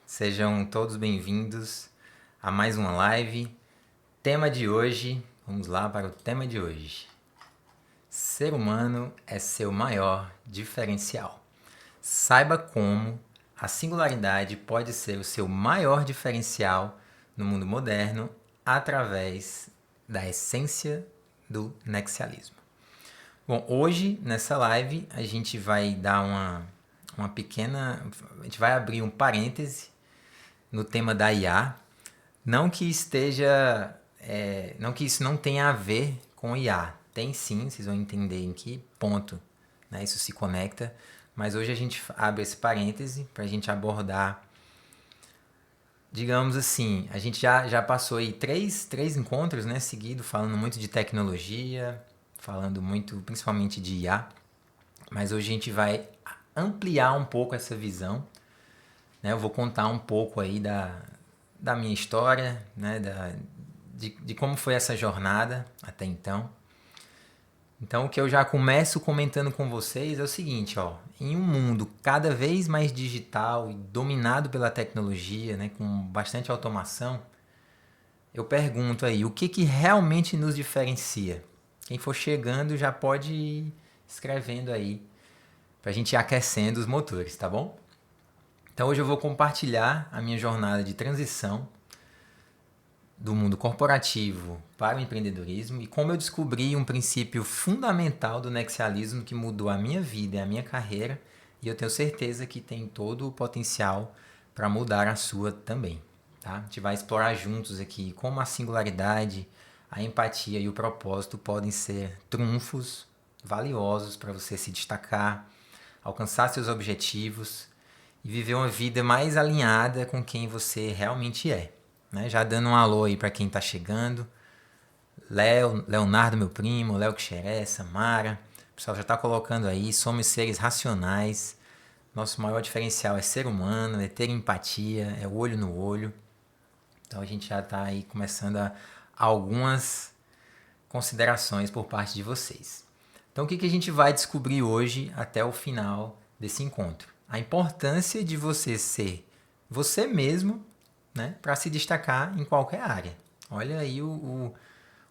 Sejam todos bem-vindos a mais uma live. Tema de hoje, vamos lá para o tema de hoje. Ser humano é seu maior diferencial. Saiba como a singularidade pode ser o seu maior diferencial no mundo moderno através da essência do nexialismo. Bom, hoje nessa live a gente vai dar uma pequena. A gente vai abrir um parêntese no tema da IA. Não que esteja. Não que isso não tenha a ver com IA. Tem sim, vocês vão entender em que ponto, né, isso se conecta. Mas hoje a gente abre esse parêntese para a gente abordar. Digamos assim, a gente já passou aí três encontros, né, seguidos, falando muito de tecnologia, falando muito principalmente de IA. Mas hoje a gente vai ampliar um pouco essa visão, né? Eu vou contar um pouco aí da minha história, né? De como foi essa jornada até então. Então, o que eu já começo comentando com vocês é o seguinte, ó. Em um mundo cada vez mais digital e dominado pela tecnologia, né? Com bastante automação, eu pergunto aí, o que realmente nos diferencia? Quem for chegando já pode ir escrevendo aí, pra gente ir aquecendo os motores, tá bom? Então hoje eu vou compartilhar a minha jornada de transição do mundo corporativo para o empreendedorismo e como eu descobri um princípio fundamental do nexialismo que mudou a minha vida e a minha carreira, e eu tenho certeza que tem todo o potencial para mudar a sua também. Tá? A gente vai explorar juntos aqui como a singularidade, a empatia e o propósito podem ser trunfos valiosos para você se destacar, alcançar seus objetivos e viver uma vida mais alinhada com quem você realmente é. Né? Já dando um alô aí para quem está chegando. Leonardo, meu primo, Léo Xeré, Samara. O pessoal já está colocando aí, somos seres racionais. Nosso maior diferencial é ser humano, é ter empatia, é olho no olho. Então a gente já está aí começando algumas considerações por parte de vocês. Então o que a gente vai descobrir hoje até o final desse encontro? A importância de você ser você mesmo, né, para se destacar em qualquer área. Olha aí o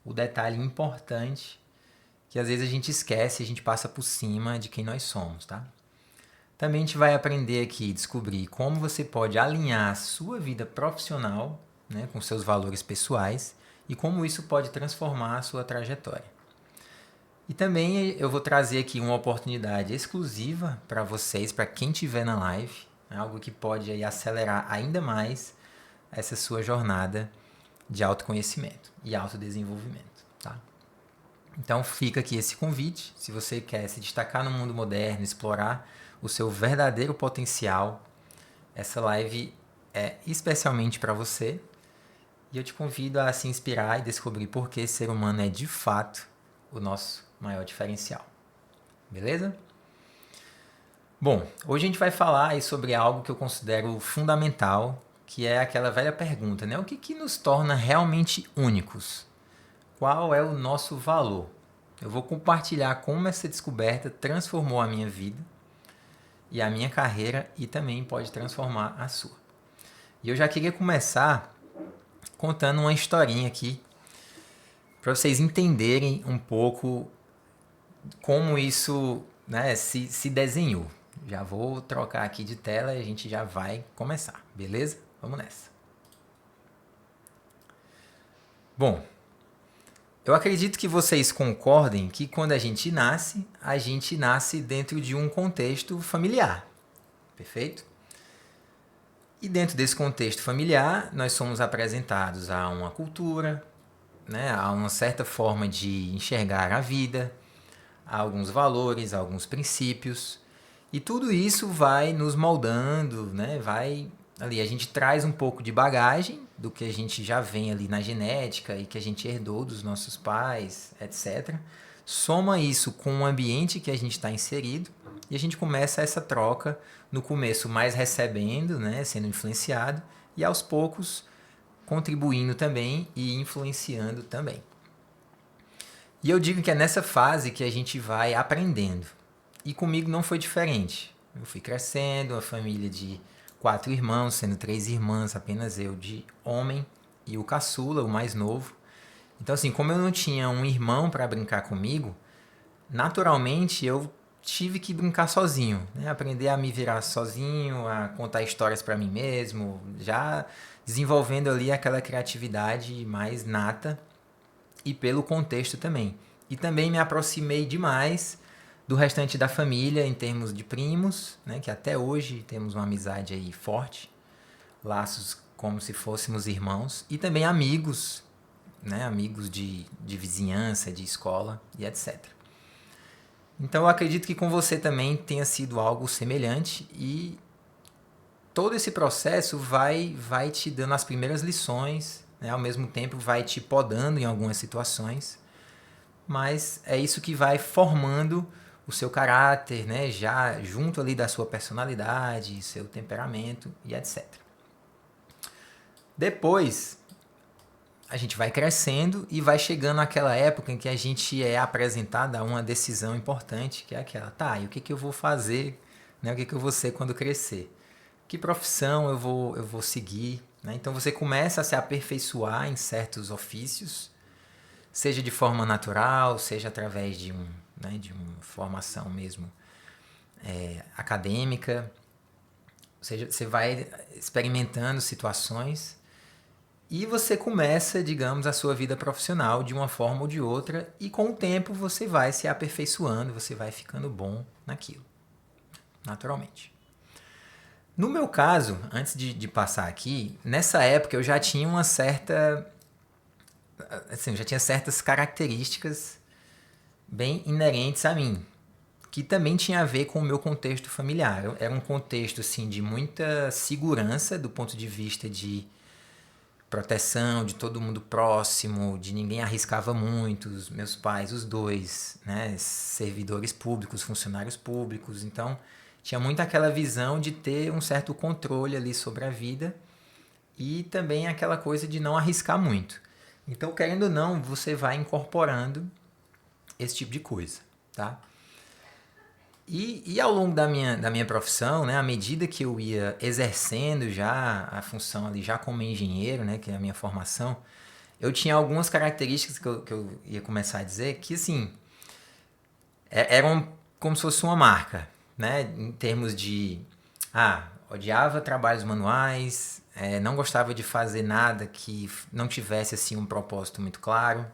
detalhe importante que às vezes a gente esquece, a gente passa por cima de quem nós somos, tá? Também a gente vai aprender aqui, descobrir como você pode alinhar a sua vida profissional, né, com seus valores pessoais e como isso pode transformar a sua trajetória. E também eu vou trazer aqui uma oportunidade exclusiva para vocês, para quem estiver na live, algo que pode aí acelerar ainda mais essa sua jornada de autoconhecimento e autodesenvolvimento, tá? Então fica aqui esse convite, se você quer se destacar no mundo moderno, explorar o seu verdadeiro potencial, essa live é especialmente para você e eu te convido a se inspirar e descobrir por que ser humano é de fato o nosso maior diferencial. Beleza? Bom, hoje a gente vai falar aí sobre algo que eu considero fundamental, que é aquela velha pergunta, né? O que nos torna realmente únicos? Qual é o nosso valor? Eu vou compartilhar como essa descoberta transformou a minha vida e a minha carreira e também pode transformar a sua. E eu já queria começar contando uma historinha aqui para vocês entenderem um pouco como isso, né, se desenhou. Já vou trocar aqui de tela e a gente já vai começar, beleza? Vamos nessa. Bom, eu acredito que vocês concordem que quando a gente nasce dentro de um contexto familiar, perfeito? E dentro desse contexto familiar, nós somos apresentados a uma cultura, né, a uma certa forma de enxergar a vida, a alguns valores, a alguns princípios. E tudo isso vai nos moldando, né? Vai ali, a gente traz um pouco de bagagem do que a gente já vem ali na genética e que a gente herdou dos nossos pais, etc. Soma isso com o ambiente que a gente está inserido e a gente começa essa troca no começo mais recebendo, né, sendo influenciado e aos poucos contribuindo também e influenciando também. E eu digo que é nessa fase que a gente vai aprendendo. E comigo não foi diferente. Eu fui crescendo, uma família de 4 irmãos, sendo 3 irmãs, apenas eu de homem e o caçula, o mais novo. Então, assim, como eu não tinha um irmão para brincar comigo, naturalmente eu tive que brincar sozinho, né? Aprender a me virar sozinho, a contar histórias para mim mesmo, já desenvolvendo ali aquela criatividade mais nata e pelo contexto também. E também me aproximei demais do restante da família em termos de primos, né? Que até hoje temos uma amizade aí forte, laços como se fôssemos irmãos, e também amigos, né? Amigos de vizinhança, de escola e etc. Então eu acredito que com você também tenha sido algo semelhante e todo esse processo vai te dando as primeiras lições, né? Ao mesmo tempo vai te podando em algumas situações, mas é isso que vai formando o seu caráter, né? Já junto ali da sua personalidade, seu temperamento e etc. Depois a gente vai crescendo e vai chegando àquela época em que a gente é apresentado a uma decisão importante, que é aquela, tá, e o que, que eu vou fazer, né? O que, que eu vou ser quando crescer? Que profissão eu vou seguir? Né? Então você começa a se aperfeiçoar em certos ofícios, seja de forma natural, seja através de uma formação mesmo acadêmica, ou seja, você vai experimentando situações e você começa, digamos, a sua vida profissional de uma forma ou de outra, e com o tempo você vai se aperfeiçoando, você vai ficando bom naquilo, naturalmente. No meu caso, antes de passar aqui, nessa época eu já tinha uma certa. Assim, eu já tinha certas características bem inerentes a mim, que também tinha a ver com o meu contexto familiar. Era um contexto assim, de muita segurança do ponto de vista de proteção, de todo mundo próximo, de ninguém arriscava muito. Os meus pais, os dois, né, servidores públicos, funcionários públicos. Então, tinha muito aquela visão de ter um certo controle ali sobre a vida e também aquela coisa de não arriscar muito. Então, querendo ou não, você vai incorporando esse tipo de coisa, tá? E ao longo da minha profissão, né, à medida que eu ia exercendo já a função ali, já como engenheiro, né, que é a minha formação, eu tinha algumas características que eu ia começar a dizer que, assim, eram como se fosse uma marca, né, em termos de, odiava trabalhos manuais, não gostava de fazer nada que não tivesse, assim, um propósito muito claro,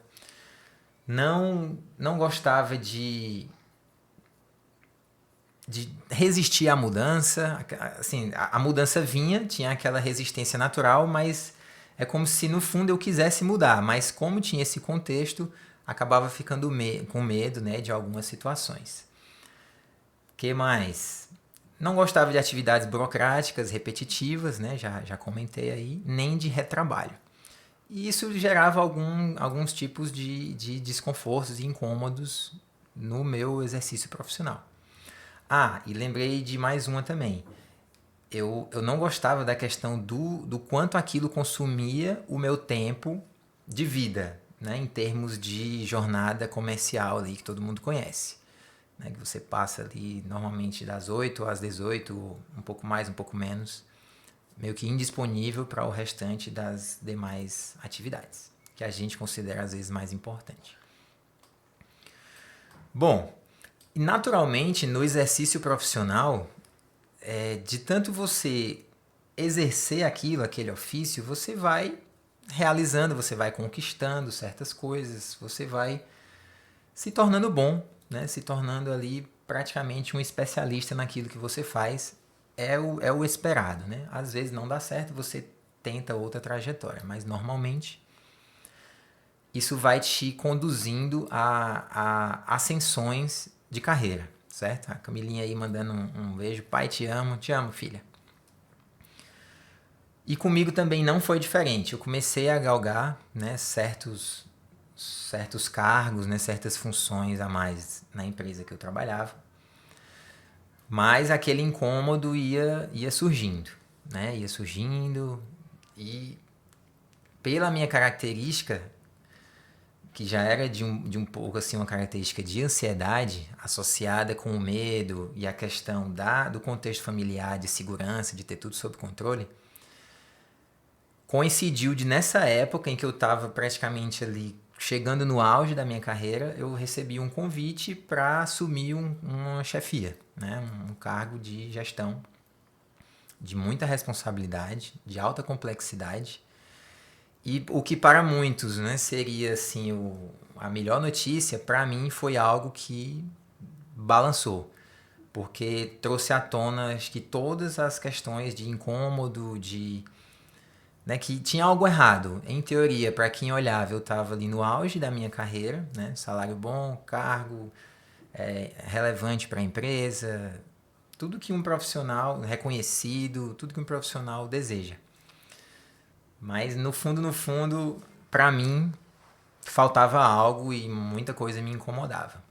não gostava de resistir à mudança. Assim, a mudança vinha, tinha aquela resistência natural, mas é como se no fundo eu quisesse mudar, mas como tinha esse contexto, acabava ficando com medo, né, de algumas situações. Que mais? Não gostava de atividades burocráticas, repetitivas, né, já comentei aí, nem de retrabalho. E isso gerava alguns tipos de desconfortos e incômodos no meu exercício profissional. E lembrei de mais uma também. Eu não gostava da questão do quanto aquilo consumia o meu tempo de vida, né? Em termos de jornada comercial ali, que todo mundo conhece. Né? Que você passa ali normalmente das 8 às 18, um pouco mais, um pouco menos, meio que indisponível para o restante das demais atividades, que a gente considera às vezes mais importante. Bom, naturalmente, no exercício profissional, de tanto você exercer aquele ofício, você vai realizando, você vai conquistando certas coisas, você vai se tornando bom, né? Se tornando ali praticamente um especialista naquilo que você faz. É o esperado, né? Às vezes não dá certo, você tenta outra trajetória, mas normalmente isso vai te conduzindo a ascensões de carreira, certo? A Camilinha aí mandando um beijo. Pai, te amo, filha. E comigo também não foi diferente. Eu comecei a galgar, né, certos cargos, né, certas funções a mais na empresa que eu trabalhava. Mas aquele incômodo ia surgindo, né? Ia surgindo e pela minha característica que já era de um pouco assim uma característica de ansiedade associada com o medo e a questão do contexto familiar, de segurança, de ter tudo sob controle, coincidiu de nessa época em que eu estava praticamente ali chegando no auge da minha carreira, eu recebi um convite para assumir uma chefia, né? Um cargo de gestão de muita responsabilidade, de alta complexidade. E o que para muitos, né, seria assim a melhor notícia, para mim foi algo que balançou, porque trouxe à tona acho que todas as questões de incômodo, né, que tinha algo errado. Em teoria, para quem olhava, eu estava ali no auge da minha carreira, né, salário bom, cargo relevante para a empresa, tudo que um profissional reconhecido, tudo que um profissional deseja. Mas no fundo, para mim, faltava algo e muita coisa me incomodava.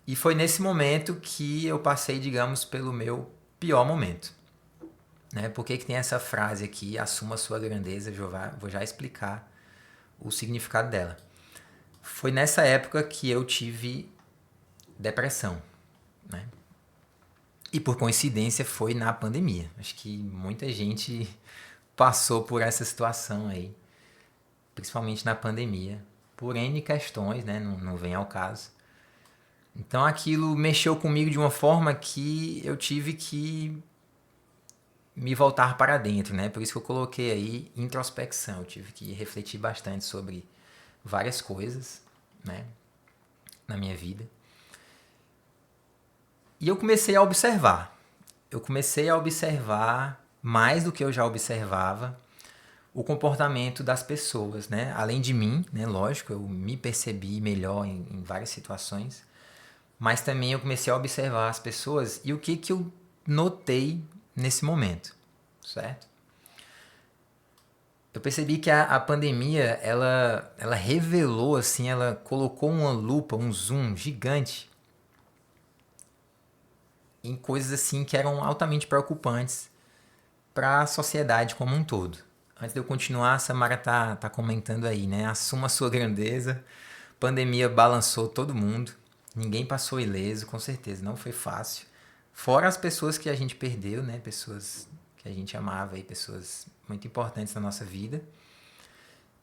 E foi nesse momento que eu passei, digamos, pelo meu pior momento. Né? Por que tem essa frase aqui, assuma a sua grandeza, vou já explicar o significado dela. Foi nessa época que eu tive depressão. Né? E por coincidência foi na pandemia. Acho que muita gente passou por essa situação aí, principalmente na pandemia, por N questões, né? Não vem ao caso. Então aquilo mexeu comigo de uma forma que eu tive que me voltar para dentro, né? Por isso que eu coloquei aí introspecção. Eu tive que refletir bastante sobre várias coisas, né? Na minha vida. E eu comecei a observar. Eu comecei a observar mais do que eu já observava o comportamento das pessoas, né? Além de mim, né? Lógico, eu me percebi melhor em várias situações, mas também eu comecei a observar as pessoas e o que eu notei nesse momento, certo? Eu percebi que a pandemia, ela revelou, assim, ela colocou uma lupa, um zoom gigante em coisas assim que eram altamente preocupantes para a sociedade como um todo. Antes de eu continuar, a Samara tá comentando aí, né? Assuma a sua grandeza. Pandemia balançou todo mundo. Ninguém passou ileso, com certeza. Não foi fácil. Fora as pessoas que a gente perdeu, né? Pessoas que a gente amava aí, pessoas muito importantes na nossa vida.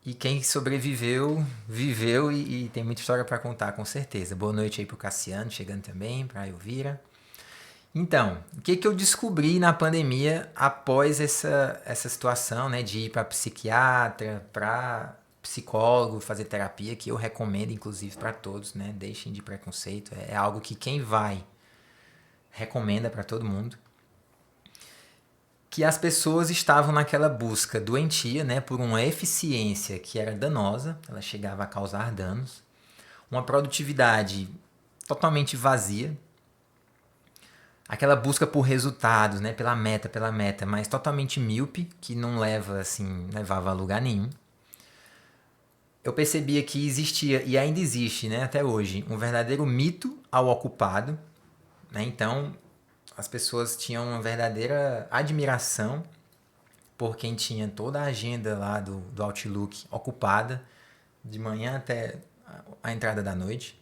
E quem sobreviveu, viveu e tem muita história para contar, com certeza. Boa noite aí pro Cassiano, chegando também, pra Elvira. Então, o que eu descobri na pandemia após essa situação, né, de ir para psiquiatra, para psicólogo, fazer terapia, que eu recomendo inclusive para todos, né, deixem de preconceito, é algo que quem vai recomenda para todo mundo, que as pessoas estavam naquela busca doentia, né, por uma eficiência que era danosa, ela chegava a causar danos, uma produtividade totalmente vazia, aquela busca por resultados, né, pela meta, mas totalmente míope, que não levava a lugar nenhum. Eu percebia que existia, e ainda existe, né, até hoje, um verdadeiro mito ao ocupado, né? Então, as pessoas tinham uma verdadeira admiração por quem tinha toda a agenda lá do Outlook ocupada, de manhã até a entrada da noite.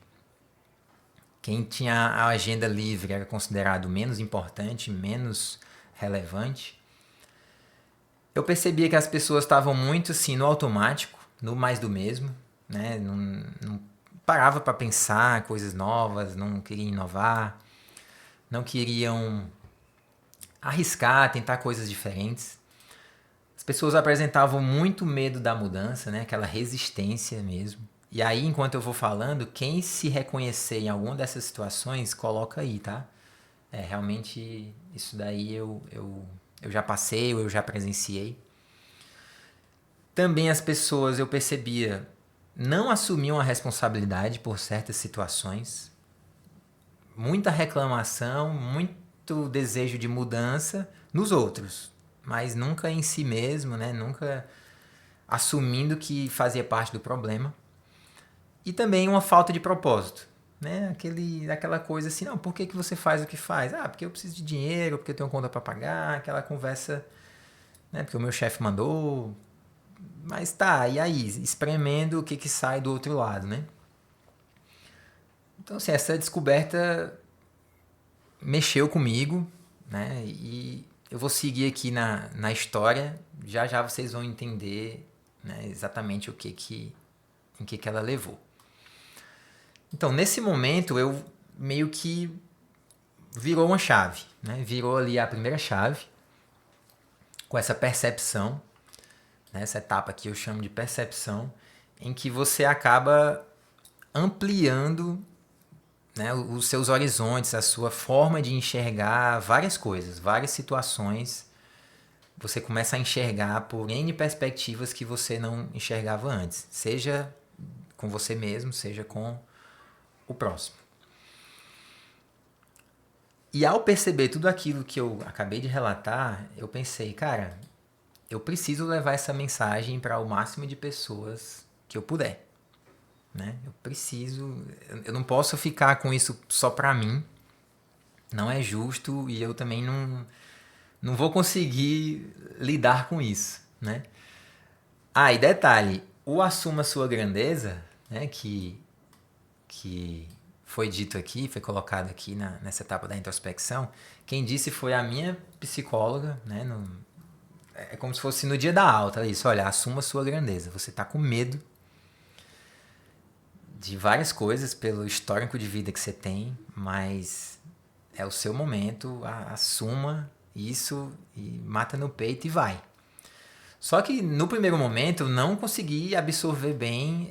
Quem tinha a agenda livre era considerado menos importante, menos relevante. Eu percebia que as pessoas estavam muito assim no automático, no mais do mesmo, né? Não parava para pensar coisas novas, não queriam inovar, não queriam arriscar, tentar coisas diferentes. As pessoas apresentavam muito medo da mudança, né? Aquela resistência mesmo. E aí, enquanto eu vou falando, quem se reconhecer em alguma dessas situações, coloca aí, tá? Realmente, isso daí eu já passei, ou eu já presenciei. Também as pessoas, eu percebia, não assumiam a responsabilidade por certas situações. Muita reclamação, muito desejo de mudança nos outros, mas nunca em si mesmo, né? Nunca assumindo que fazia parte do problema. E também uma falta de propósito, né? Aquela coisa assim, não, por que você faz o que faz? Ah, porque eu preciso de dinheiro, porque eu tenho conta para pagar, aquela conversa, né? Porque o meu chefe mandou, Mas tá, e aí? Espremendo, o que que sai do outro lado, né? Então, assim, essa descoberta mexeu comigo, né? E eu vou seguir aqui na história. Já já vocês vão entender, né, exatamente em que ela levou. Então, nesse momento, eu meio que virou uma chave, né? Virou ali a primeira chave com essa percepção, né? Essa etapa aqui eu chamo de percepção, em que você acaba ampliando, né, os seus horizontes, a sua forma de enxergar várias coisas, várias situações. Você começa a enxergar por N perspectivas que você não enxergava antes, seja com você mesmo, seja com o próximo. E ao perceber tudo aquilo que eu acabei de relatar, eu pensei, cara, eu preciso levar essa mensagem para o máximo de pessoas que eu puder, né? Eu não posso ficar com isso só para mim. Não é justo e eu também não vou conseguir lidar com isso, né? Ah, e detalhe, o assuma sua grandeza, né, que foi dito aqui, foi colocado aqui nessa etapa da introspecção, quem disse foi a minha psicóloga, né? É como se fosse no dia da alta, ela disse, olha, assuma sua grandeza, você está com medo de várias coisas pelo histórico de vida que você tem, mas é o seu momento, assuma isso e mata no peito e vai. Só que no primeiro momento eu não consegui absorver bem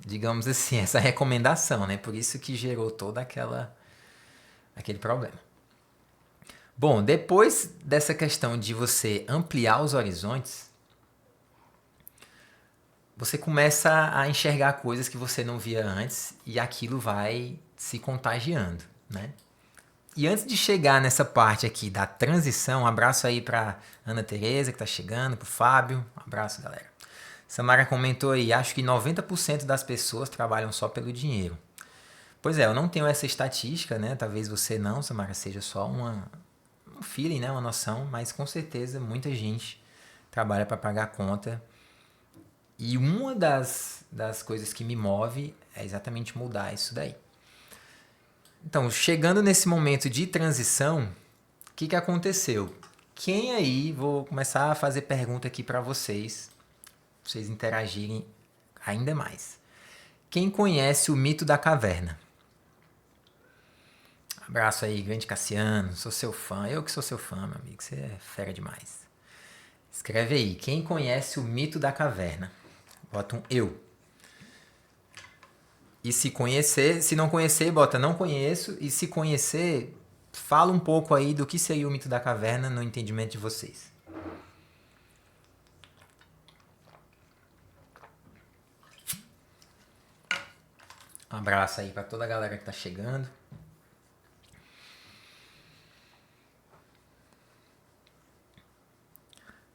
digamos assim, essa recomendação, né? Por isso que gerou toda aquele problema. Bom, depois dessa questão de você ampliar os horizontes, você começa a enxergar coisas que você não via antes e aquilo vai se contagiando, né? E antes de chegar nessa parte aqui da transição, um abraço aí para Ana Tereza que tá chegando, pro Fábio, um abraço, galera. Samara comentou aí, acho que 90% das pessoas trabalham só pelo dinheiro. Pois é, eu não tenho essa estatística, né? Talvez você não, Samara, seja só um feeling, né? Uma noção, mas com certeza muita gente trabalha para pagar a conta. E uma das coisas que me move é exatamente mudar isso daí. Então, chegando nesse momento de transição, o que aconteceu? Quem aí, vou começar a fazer pergunta aqui para vocês interagirem ainda mais. Quem conhece o mito da caverna? Abraço aí, grande Cassiano, sou seu fã. Eu que sou seu fã, meu amigo, você é fera demais. Escreve aí, quem conhece o mito da caverna? Bota um eu. E se não conhecer, bota não conheço. E se conhecer, fala um pouco aí do que seria o mito da caverna no entendimento de vocês. Um abraço aí para toda a galera que tá chegando.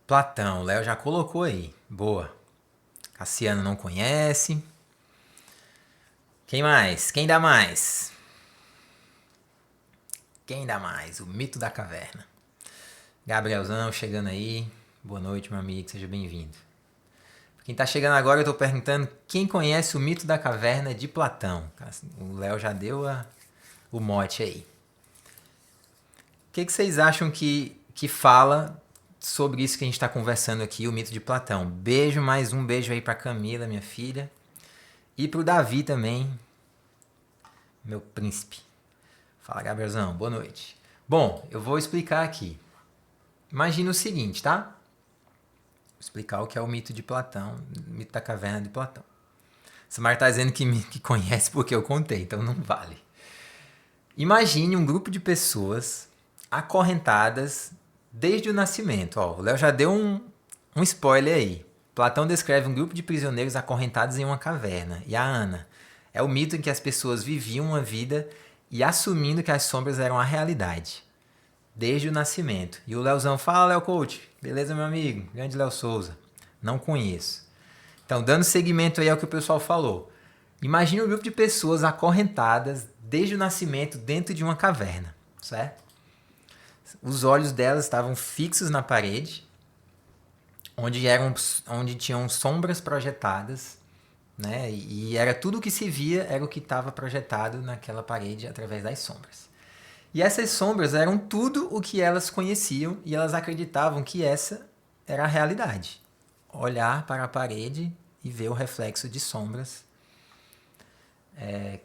Platão, o Léo já colocou aí. Boa. Cassiano não conhece. Quem mais? Quem dá mais? Quem dá mais? O mito da caverna. Gabrielzão chegando aí. Boa noite, meu amigo. Seja bem-vindo. Quem tá chegando agora, eu tô perguntando quem conhece o mito da caverna de Platão. O Léo já deu o mote aí. O que vocês acham que fala sobre isso que a gente está conversando aqui, o mito de Platão? Beijo, mais um beijo aí pra Camila, minha filha. E pro Davi também, meu príncipe. Fala, Gabrielzão, boa noite. Bom, eu vou explicar aqui. Imagina o seguinte, tá? Vou explicar o que é o mito de Platão, o mito da caverna de Platão. Samara tá dizendo que conhece porque eu contei, então não vale. Imagine um grupo de pessoas acorrentadas desde o nascimento. Ó, o Léo já deu um spoiler aí. Platão descreve um grupo de prisioneiros acorrentados em uma caverna. E a Ana é o mito em que as pessoas viviam uma vida e assumindo que as sombras eram a realidade. Desde o nascimento. E o Léozão fala, Léo Coach. Beleza, meu amigo? Grande Léo Souza. Não conheço. Então, dando seguimento aí ao que o pessoal falou. Imagine um grupo de pessoas acorrentadas desde o nascimento dentro de uma caverna, certo? Os olhos delas estavam fixos na parede. onde tinham sombras projetadas, né? E era tudo que se via, era o que estava projetado naquela parede através das sombras. E essas sombras eram tudo o que elas conheciam e elas acreditavam que essa era a realidade. Olhar para a parede e ver o reflexo de sombras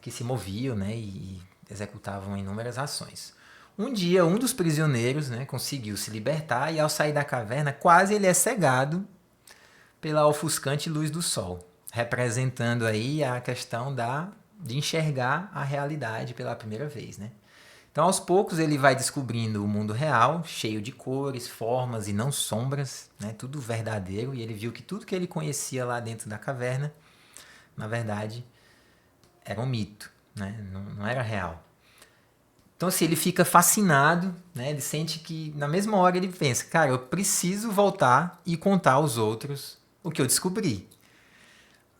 que se moviam, né, e executavam inúmeras ações. Um dia, um dos prisioneiros, né, conseguiu se libertar e ao sair da caverna, quase ele é cegado pela ofuscante luz do sol, representando aí a questão de enxergar a realidade pela primeira vez, né? Então, aos poucos, ele vai descobrindo o mundo real, cheio de cores, formas e não sombras, né? Tudo verdadeiro, e ele viu que tudo que ele conhecia lá dentro da caverna, na verdade, era um mito, né? Não era real. Então, assim, ele fica fascinado, né? Ele sente que, na mesma hora, ele pensa, cara, eu preciso voltar e contar aos outros o que eu descobri.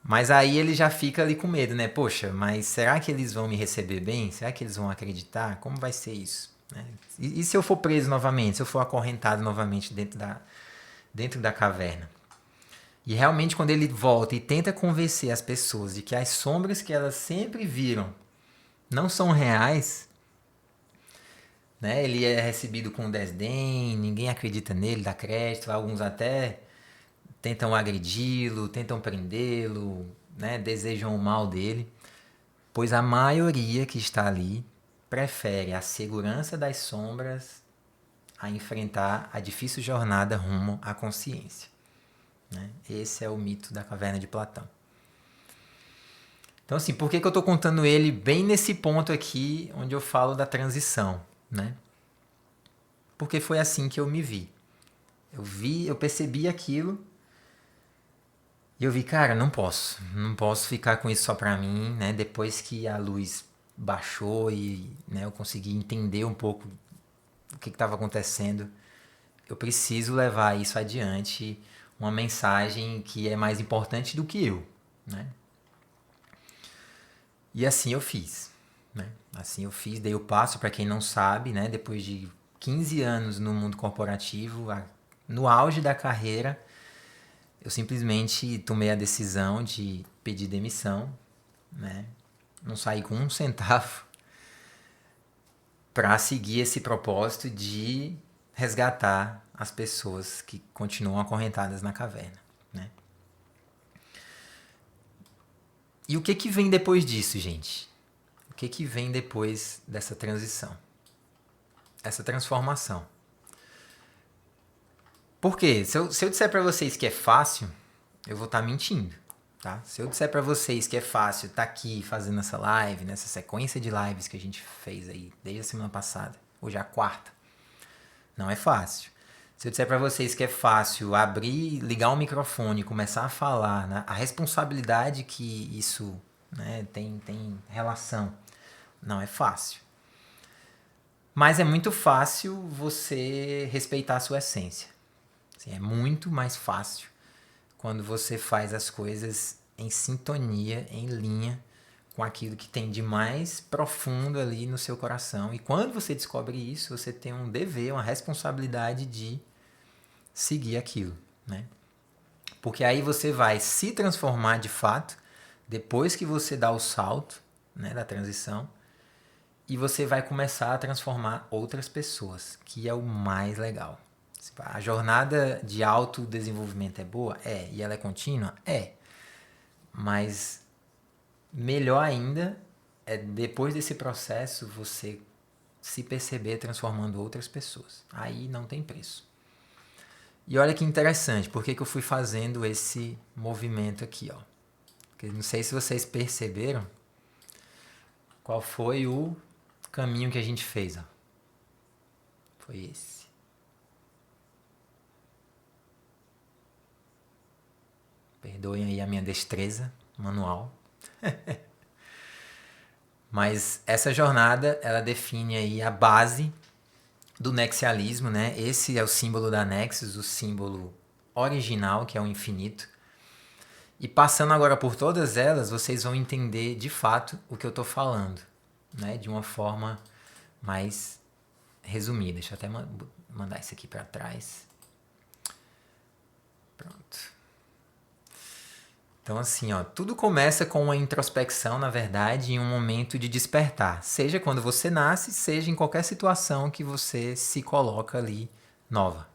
Mas aí ele já fica ali com medo, né? Poxa, mas será que eles vão me receber bem? Será que eles vão acreditar? Como vai ser isso? Né? E se eu for preso novamente? Se eu for acorrentado novamente dentro da caverna? E realmente quando ele volta e tenta convencer as pessoas de que as sombras que elas sempre viram não são reais, né? Ele é recebido com desdém, ninguém acredita nele, dá crédito, alguns até tentam agredi-lo, tentam prendê-lo, né? Desejam o mal dele, pois a maioria que está ali prefere a segurança das sombras a enfrentar a difícil jornada rumo à consciência. Né? Esse é o mito da caverna de Platão. Então, assim, por que eu estou contando ele bem nesse ponto aqui, onde eu falo da transição, né? Porque foi assim que eu me vi. Eu percebi aquilo e eu vi, cara, não posso ficar com isso só pra mim, né? Depois que a luz baixou e, né, eu consegui entender um pouco o que estava acontecendo, eu preciso levar isso adiante, uma mensagem que é mais importante do que eu, né? E assim eu fiz, né? Assim eu fiz, dei o passo para quem não sabe, né? Depois de 15 anos no mundo corporativo, no auge da carreira, eu simplesmente tomei a decisão de pedir demissão, né? Não saí com um centavo para seguir esse propósito de resgatar as pessoas que continuam acorrentadas na caverna, né? E o que vem depois disso, gente? O que vem depois dessa transição? Essa transformação. Por quê? Se eu disser para vocês que é fácil, eu vou estar mentindo, tá? Se eu disser para vocês que é fácil estar aqui fazendo essa live, nessa sequência de lives que a gente fez aí desde a semana passada, hoje é a quarta, não é fácil. Se eu disser para vocês que é fácil abrir, ligar o microfone e começar a falar, né, a responsabilidade que isso, né, tem relação, não é fácil. Mas é muito fácil você respeitar a sua essência. Assim, é muito mais fácil quando você faz as coisas em sintonia, em linha com aquilo que tem de mais profundo ali no seu coração. E quando você descobre isso, você tem um dever, uma responsabilidade de seguir aquilo, né? Porque aí você vai se transformar de fato depois que você dá o salto, né, da transição, e você vai começar a transformar outras pessoas, que é o mais legal. A jornada de autodesenvolvimento é boa? É. E ela é contínua? É. Mas melhor ainda é depois desse processo você se perceber transformando outras pessoas. Aí não tem preço. E olha que interessante, por que eu fui fazendo esse movimento aqui, ó? Porque não sei se vocês perceberam qual foi o caminho que a gente fez, ó. Foi esse. Perdoem aí a minha destreza manual. Mas essa jornada, ela define aí a base do nexialismo, né? Esse é o símbolo da Nexus, o símbolo original, que é o infinito. E passando agora por todas elas, vocês vão entender de fato o que eu estou falando, né? De uma forma mais resumida. Deixa eu até mandar isso aqui para trás. Pronto. Então, assim, ó, tudo começa com uma introspecção, na verdade, em um momento de despertar. Seja quando você nasce, seja em qualquer situação que você se coloca ali nova.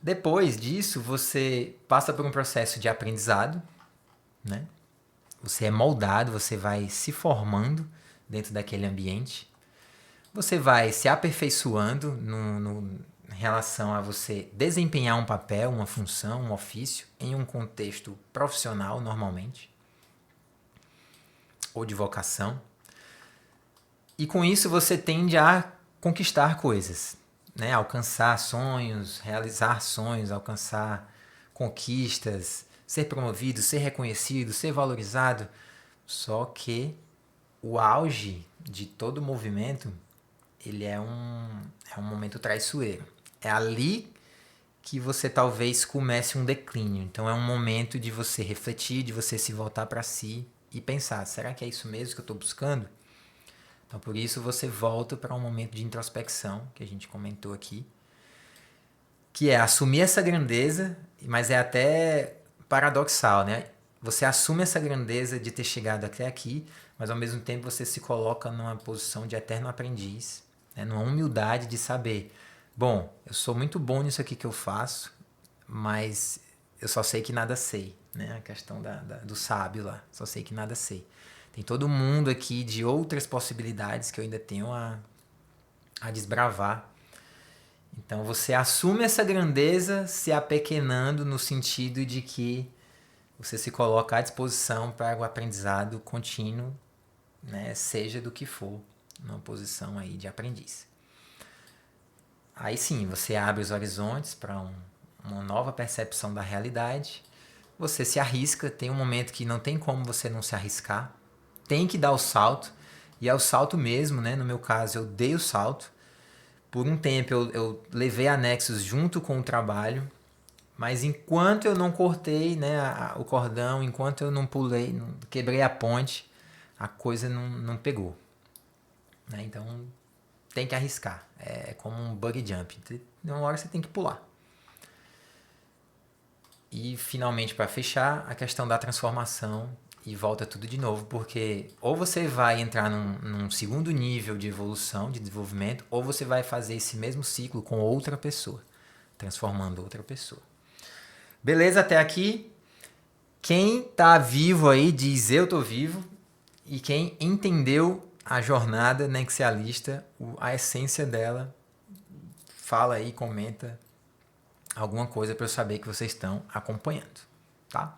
Depois disso, você passa por um processo de aprendizado, né? Você é moldado, você vai se formando dentro daquele ambiente. Você vai se aperfeiçoando em relação a você desempenhar um papel, uma função, um ofício em um contexto profissional, normalmente, ou de vocação. E com isso você tende a conquistar coisas, né? Alcançar sonhos, realizar sonhos, alcançar conquistas, ser promovido, ser reconhecido, ser valorizado. Só que o auge de todo o movimento, ele é um momento traiçoeiro. É ali que você talvez comece um declínio. Então é um momento de você refletir, de você se voltar para si e pensar, será que é isso mesmo que eu estou buscando? Então por isso você volta para um momento de introspecção, que a gente comentou aqui, que é assumir essa grandeza, mas é até paradoxal, né? Você assume essa grandeza de ter chegado até aqui, mas ao mesmo tempo você se coloca numa posição de eterno aprendiz, né? Numa humildade de saber, bom, eu sou muito bom nisso aqui que eu faço, mas eu só sei que nada sei, né? A questão do sábio lá, só sei que nada sei. Tem todo mundo aqui de outras possibilidades que eu ainda tenho a desbravar. Então você assume essa grandeza se apequenando no sentido de que você se coloca à disposição para o aprendizado contínuo, né? Seja do que for, numa posição aí de aprendiz. Aí sim, você abre os horizontes para uma nova percepção da realidade. Você se arrisca, tem um momento que não tem como você não se arriscar. Tem que dar o salto, e é o salto mesmo, né? No meu caso, eu dei o salto. Por um tempo eu levei anexos junto com o trabalho, mas enquanto eu não cortei, né, o cordão, enquanto eu não pulei, não quebrei a ponte, a coisa não pegou. Né? Então tem que arriscar. É como um bug jump. Uma hora você tem que pular. E finalmente, para fechar, a questão da transformação e volta tudo de novo, porque ou você vai entrar num segundo nível de evolução, de desenvolvimento, ou você vai fazer esse mesmo ciclo com outra pessoa, transformando outra pessoa. Beleza até aqui? Quem tá vivo aí diz eu tô vivo, e quem entendeu a jornada nexialista, a essência dela, fala aí, comenta alguma coisa para eu saber que vocês estão acompanhando, tá?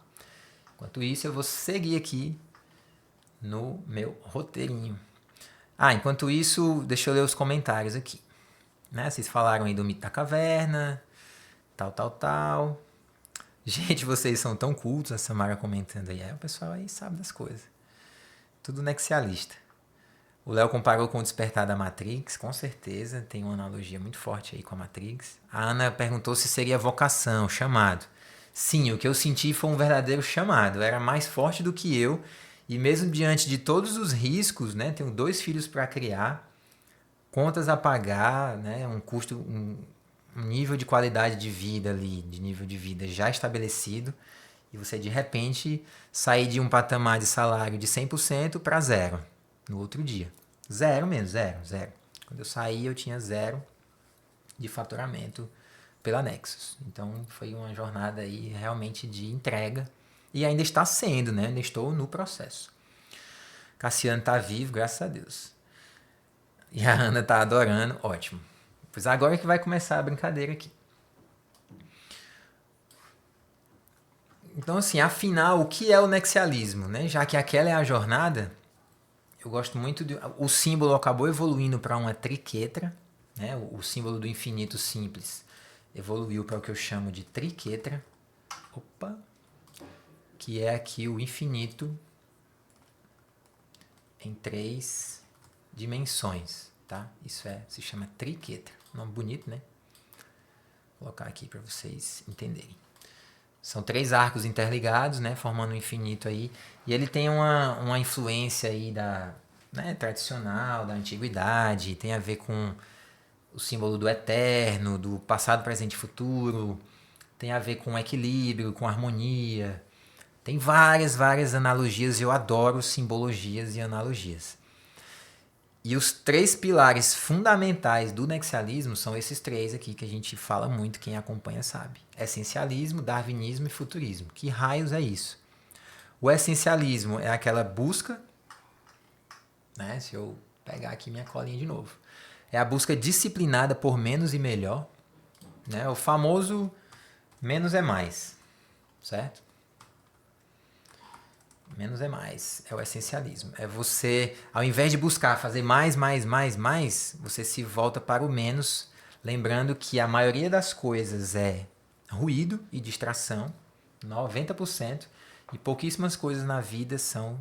Enquanto isso, eu vou seguir aqui no meu roteirinho. Enquanto isso, deixa eu ler os comentários aqui. Né? Vocês falaram aí do mito da caverna, tal. Gente, vocês são tão cultos, a Samara comentando aí. O pessoal aí sabe das coisas. Tudo nexialista. O Léo comparou com o Despertar da Matrix, com certeza. Tem uma analogia muito forte aí com a Matrix. A Ana perguntou se seria vocação, chamado. Sim, o que eu senti foi um verdadeiro chamado. Era mais forte do que eu. E mesmo diante de todos os riscos, né? Tenho 2 filhos para criar, contas a pagar, né? Um custo, um nível de qualidade de vida ali, de nível de vida já estabelecido. E você, de repente, sair de um patamar de salário de 100% para 0 no outro dia. 0 mesmo, 0. Quando eu saí, eu tinha 0 de faturamento pela Nexus. Então, foi uma jornada aí realmente de entrega. E ainda está sendo, né? Ainda estou no processo. Cassiano está vivo, graças a Deus. E a Ana está adorando, ótimo. Pois agora que vai começar a brincadeira aqui. Então, assim, afinal, o que é o nexialismo? Né? Já que aquela é a jornada, eu gosto muito de... O símbolo acabou evoluindo para uma triquetra, né? O símbolo do infinito simples evoluiu para o que eu chamo de triquetra. Opa! Que é aqui o infinito em 3 dimensões, tá? Isso se chama triquetra. Nome bonito, né? Vou colocar aqui para vocês entenderem. São 3 arcos interligados, né, formando um infinito aí. E ele tem uma influência aí tradicional, da antiguidade. Tem a ver com o símbolo do eterno, do passado, presente e futuro. tem a ver com equilíbrio, com harmonia. Tem várias analogias, eu adoro simbologias e analogias. E os 3 pilares fundamentais do nexialismo são esses 3 aqui que a gente fala muito, quem acompanha sabe. Essencialismo, darwinismo e futurismo. Que raios é isso? O essencialismo é aquela busca, né? Se eu pegar aqui minha colinha de novo. É a busca disciplinada por menos e melhor, né? O famoso menos é mais, certo? Menos é mais, é o essencialismo. É você, ao invés de buscar fazer mais, você se volta para o menos, lembrando que a maioria das coisas é ruído e distração, 90%, e pouquíssimas coisas na vida são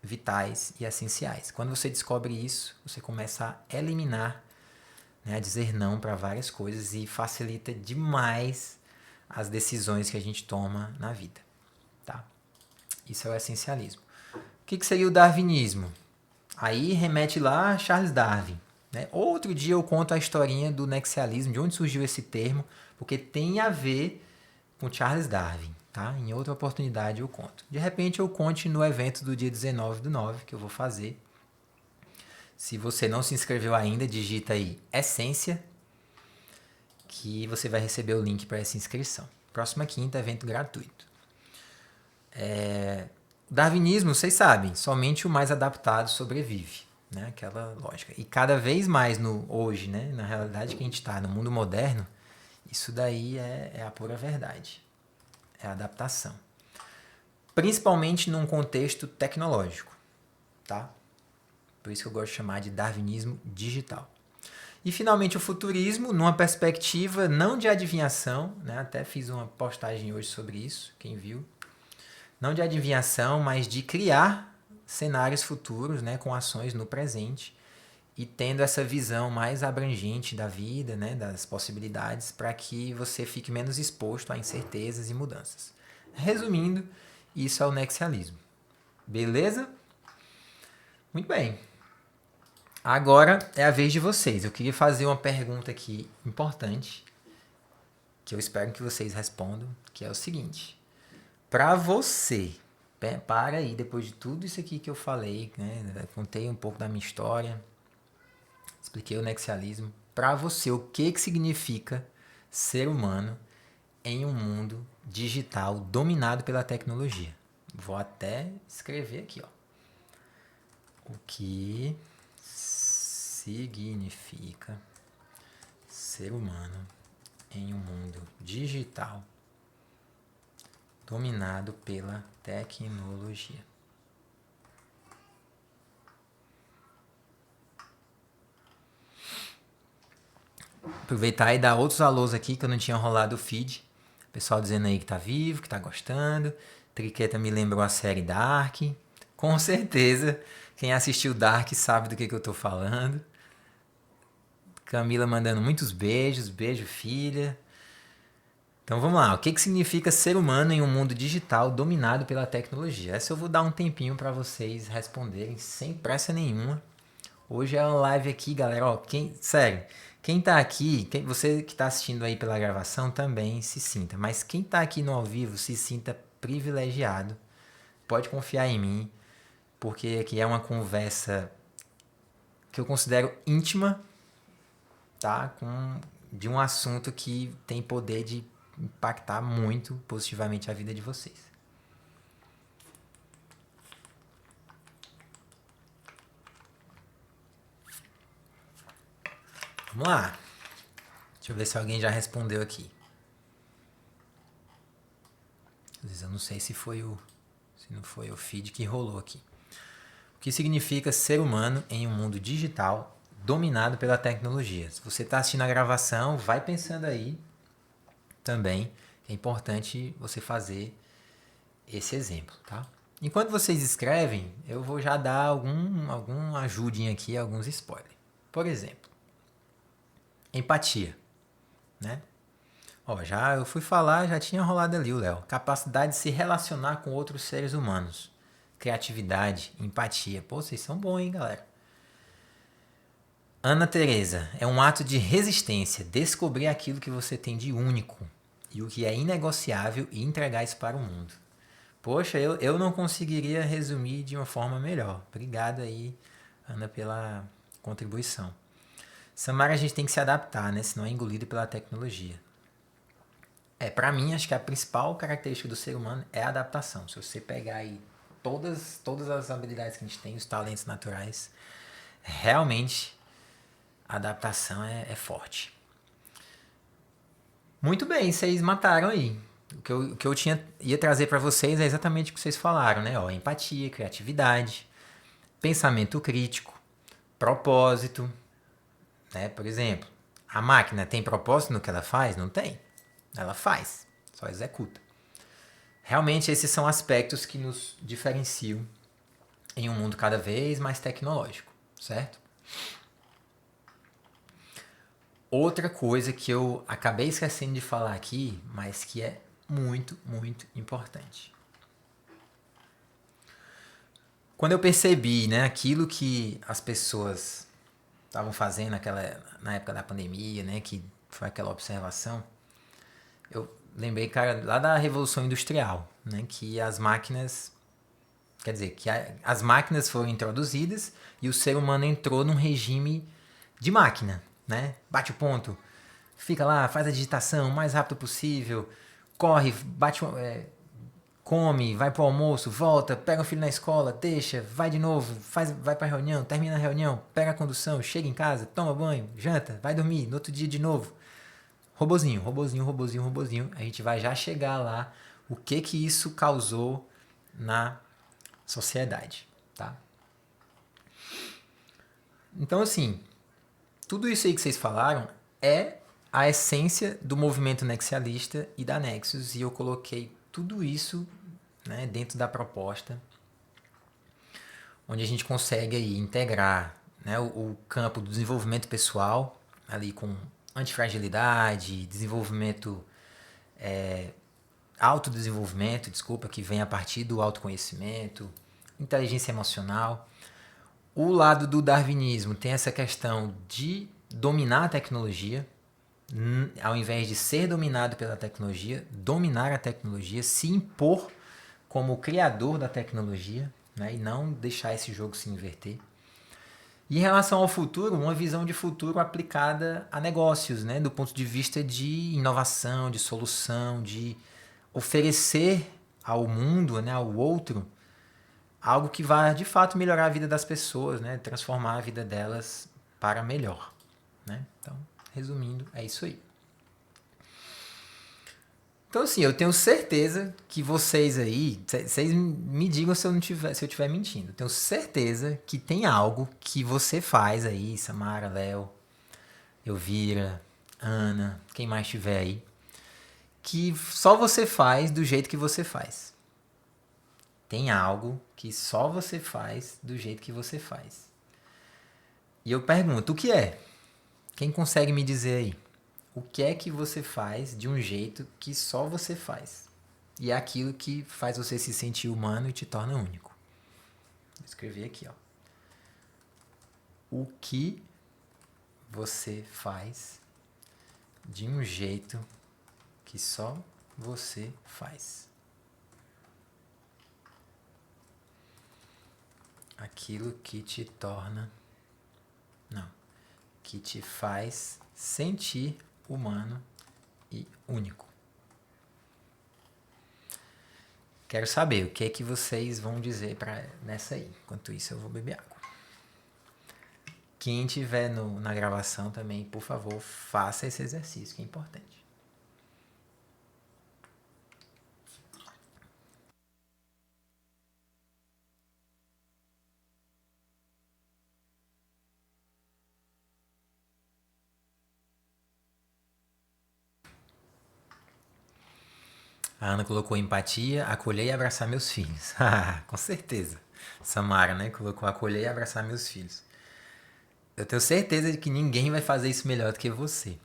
vitais e essenciais. Quando você descobre isso, você começa a eliminar, né, a dizer não para várias coisas e facilita demais as decisões que a gente toma na vida, tá? Isso é o essencialismo. O que seria o darwinismo? Aí remete lá a Charles Darwin, né? Outro dia eu conto a historinha do nexialismo, de onde surgiu esse termo, porque tem a ver com Charles Darwin, tá? Em outra oportunidade eu conto. De repente eu conte no evento do dia 19/9 que eu vou fazer. Se você não se inscreveu ainda, digita aí Essência, que você vai receber o link para essa inscrição. Próxima quinta, evento gratuito. O darwinismo, vocês sabem, somente o mais adaptado sobrevive, né? Aquela lógica. E cada vez mais hoje, né? Na realidade que a gente está, no mundo moderno, isso daí é a pura verdade. É a adaptação. Principalmente num contexto tecnológico, tá? Por isso que eu gosto de chamar de darwinismo digital. E finalmente o futurismo, numa perspectiva não de adivinhação, né? Até fiz uma postagem hoje sobre isso, quem viu. Não de adivinhação, mas de criar cenários futuros, né, com ações no presente e tendo essa visão mais abrangente da vida, né, das possibilidades, para que você fique menos exposto a incertezas e mudanças. Resumindo, isso é o nexialismo. Beleza? Muito bem. Agora é a vez de vocês. Eu queria fazer uma pergunta aqui importante, que eu espero que vocês respondam, que é o seguinte. Para você, para aí, depois de tudo isso aqui que eu falei, né, eu contei um pouco da minha história, expliquei o nexialismo. Para você, o que significa ser humano em um mundo digital dominado pela tecnologia? Vou até escrever aqui, ó. O que significa ser humano em um mundo digital dominado pela tecnologia? Aproveitar e dar outros alôs aqui, que eu não tinha rolado o feed. Pessoal dizendo aí que tá vivo, que tá gostando. Triqueta me lembrou a série Dark. Com certeza, quem assistiu Dark sabe do que eu tô falando. Camila mandando muitos beijos. Beijo, filha. Então vamos lá. O que significa ser humano em um mundo digital dominado pela tecnologia? Essa eu vou dar um tempinho para vocês responderem sem pressa nenhuma. Hoje é uma live aqui, galera. Ó, sério, quem tá aqui, você que tá assistindo aí pela gravação também se sinta. Mas quem tá aqui no ao vivo se sinta privilegiado. Pode confiar em mim, porque aqui é uma conversa que eu considero íntima, tá? De um assunto que tem poder de impactar muito positivamente a vida de vocês. Vamos lá. Deixa eu ver se alguém já respondeu aqui. Às vezes eu não sei se não foi o feed que rolou aqui. O que significa ser humano em um mundo digital dominado pela tecnologia? Se você está assistindo a gravação, vai pensando aí também. É importante você fazer esse exemplo, tá? Enquanto vocês escrevem, eu vou já dar algum ajudinha aqui, alguns spoilers. Por exemplo, empatia, né? Ó, eu fui falar, já tinha rolado ali o Léo. Capacidade de se relacionar com outros seres humanos. Criatividade, empatia. Pô, vocês são bons, hein, galera? Ana Tereza, é um ato de resistência, descobrir aquilo que você tem de único. e o que é inegociável e entregar isso para o mundo. Poxa, eu não conseguiria resumir de uma forma melhor. Obrigado aí, Ana, pela contribuição. Samara, a gente tem que se adaptar, né? Senão é engolido pela tecnologia. Para mim, acho que a principal característica do ser humano é a adaptação. Se você pegar aí todas as habilidades que a gente tem, os talentos naturais, realmente a adaptação é forte. Muito bem, vocês mataram aí. O que eu ia trazer para vocês é exatamente o que vocês falaram, né? Ó, empatia, criatividade, pensamento crítico, propósito, né? Por exemplo, a máquina tem propósito no que ela faz? Não tem. Ela faz, só executa. Realmente esses são aspectos que nos diferenciam em um mundo cada vez mais tecnológico, certo? Outra coisa que eu acabei esquecendo de falar aqui, mas que é muito, muito importante. Quando eu percebi, né, aquilo que as pessoas estavam fazendo na época da pandemia, né, que foi aquela observação, eu lembrei, cara, lá da Revolução Industrial, né, que as máquinas, quer dizer, que as máquinas foram introduzidas e o ser humano entrou num regime de máquina, né? Bate o ponto, fica lá, faz a digitação o mais rápido possível, corre, come, vai pro almoço, volta, pega o filho na escola, deixa, vai de novo, vai pra reunião, termina a reunião, pega a condução, chega em casa, toma banho, janta, vai dormir, no outro dia de novo. Robozinho, robozinho, robozinho, robozinho. A gente vai já chegar lá, o que isso causou na sociedade, tá? Então, assim, tudo isso aí que vocês falaram é a essência do movimento nexialista e da Nexus, e eu coloquei tudo isso, né, dentro da proposta, onde a gente consegue aí integrar, né, o campo do desenvolvimento pessoal, ali com antifragilidade, desenvolvimento, autodesenvolvimento, desculpa, que vem a partir do autoconhecimento, inteligência emocional. O lado do darwinismo tem essa questão de dominar a tecnologia, ao invés de ser dominado pela tecnologia, dominar a tecnologia, se impor como o criador da tecnologia, né, e não deixar esse jogo se inverter. E em relação ao futuro, uma visão de futuro aplicada a negócios, né, do ponto de vista de inovação, de solução, de oferecer ao mundo, né, ao outro, algo que vai de fato melhorar a vida das pessoas, né, transformar a vida delas para melhor, né? Então, resumindo, é isso aí. Então, assim, eu tenho certeza que vocês aí, vocês me digam se eu estiver mentindo. Eu tenho certeza que tem algo que você faz aí, Samara, Léo, Elvira, Ana, quem mais tiver aí, que só você faz do jeito que você faz. Tem algo que só você faz do jeito que você faz. E eu pergunto, o que é? Quem consegue me dizer aí? O que é que você faz de um jeito que só você faz? E é aquilo que faz você se sentir humano e te torna único. Vou escrever aqui, ó. O que você faz de um jeito que só você faz? Aquilo que te torna... Não. Que te faz sentir humano e único. Quero saber o que é que vocês vão dizer nessa aí. Enquanto isso, eu vou beber água. Quem estiver na gravação também, por favor, faça esse exercício, que é importante. A Ana colocou empatia, acolher e abraçar meus filhos. Com certeza. Samara, né? Colocou acolher e abraçar meus filhos. Eu tenho certeza de que ninguém vai fazer isso melhor do que você.